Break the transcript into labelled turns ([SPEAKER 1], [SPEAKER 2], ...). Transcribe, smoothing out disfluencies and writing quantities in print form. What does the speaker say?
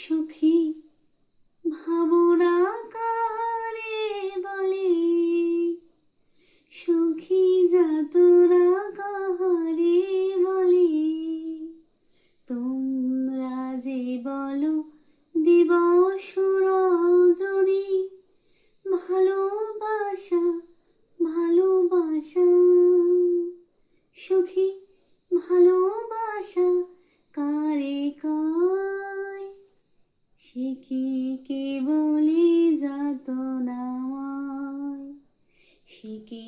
[SPEAKER 1] সখী ভাবনা কাহারে বলে, সখী যাতনা কাহারে বলে। তোমরা যে বলো দিবস রজনী, ভালোবাসা ভালোবাসা। সখী ভালোবাসা কারে কয়, সে কি কেবলই যাতনাময়, সে কি